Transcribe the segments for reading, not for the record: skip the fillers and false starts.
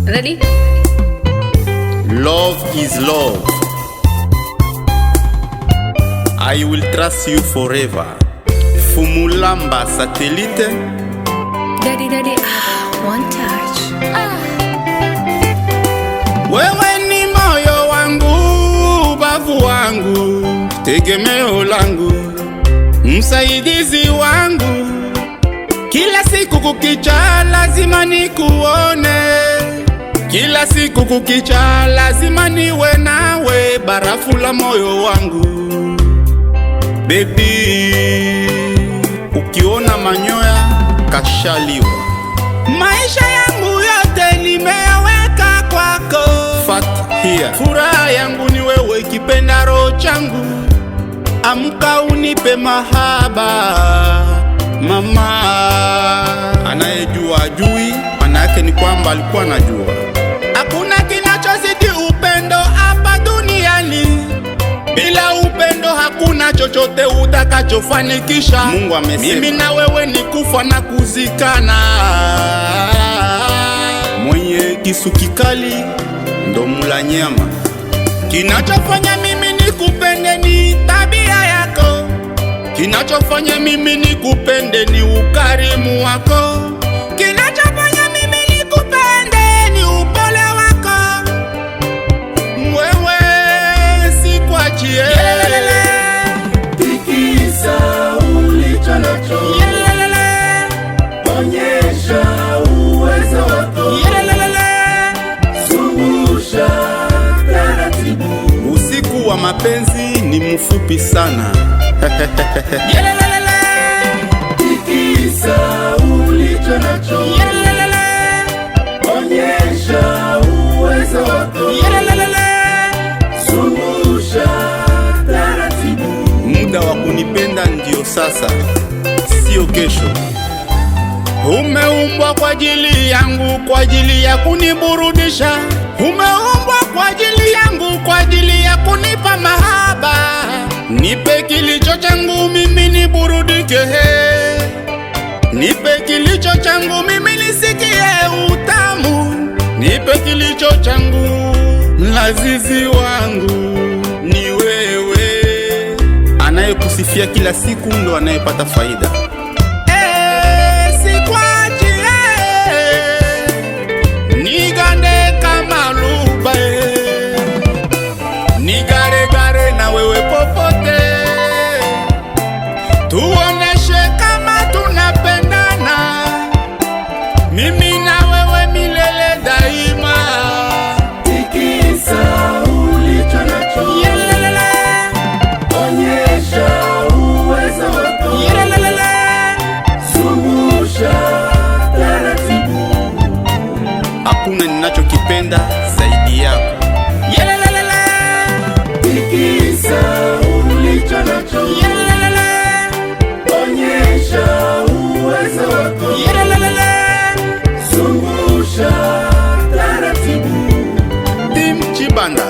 Ready? Love is love. I will trust you forever. Fumulamba Satellite. Daddy, one touch. Wewe ni moyo wangu, bavu wangu, tegemeo langu, msaidizi wangu. Kila siku kukicha lazima nikuone, kila siku kukicha lazima niwe nawe, barafu la moyo wangu. Baby, ukiona manyoya kashaliwa. Maisha yangu yote nimeyaweka kwako. Fat here. Furaha yangu ni wewe, kipenda roho changu. Amka unipe mahaba, mama. Anayejua ajui, maana yake ni kwamba alikuwa anajua. Hakuna kinachozidi upendo hapa duniani. Bila upendo hakuna chochote utakachofanikisha. Mungu amesema mimi na wewe ni kufa na kuzikana. Mwenye kisu kikali ndo mula nyama. Kinachofanya mimi nikupende ni tabia yako. Kinachofanya mimi nikupende ni ukarimu wako. Kinachofanya mimi nikupende ni upole wako. Wewe sikuachie. Tikisa ulicho nacho. Onyesha uwezo wako. Zungusha taratibu. Usiku wa mapenzi ni mfupi sana. Tikisa ulicho nacho. Onyesha uwezo wako. Zungusha taratibu. Muda wa kunipenda ndio sasa, sio kesho. Umeumbwa kwa ajili yangu, kwa ajili ya kuniburudisha. Umeumbwa kwa ajili yangu, kwa ajili ya kunipa mahaba. Nipe kilicho changu mimi niburudike. Nipe kilicho changu mimi nisikie utamu. Nipe kilicho changu, lazizi wangu ni wewe. Anayekusifia kila siku ndo anayepata faida. Nigande kama luba, nigare na wewe popote. Tuoneshe kama tunapendana, mimi na wewe milele daima. Tikisa ulicho nacho. Onyesha uwezo wako. Zungusha taratibu. Hakuna ninachokipenda zaidi yako. Tikisa ulicho nacho. Onyesha uwezo wako. Zungusha taratibu. Tim Chibanda,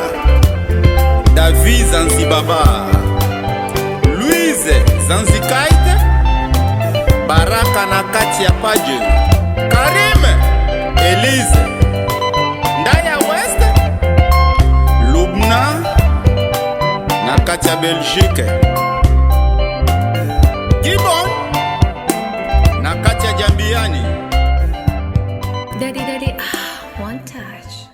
David Zanzibaba, Louise Zanzikaite, Baraka na Katia Paje, Karime, Elise, Ndaya West, Lubna na Katia Belgique, Gibon na Katia Jambiani. Daddy, one touch.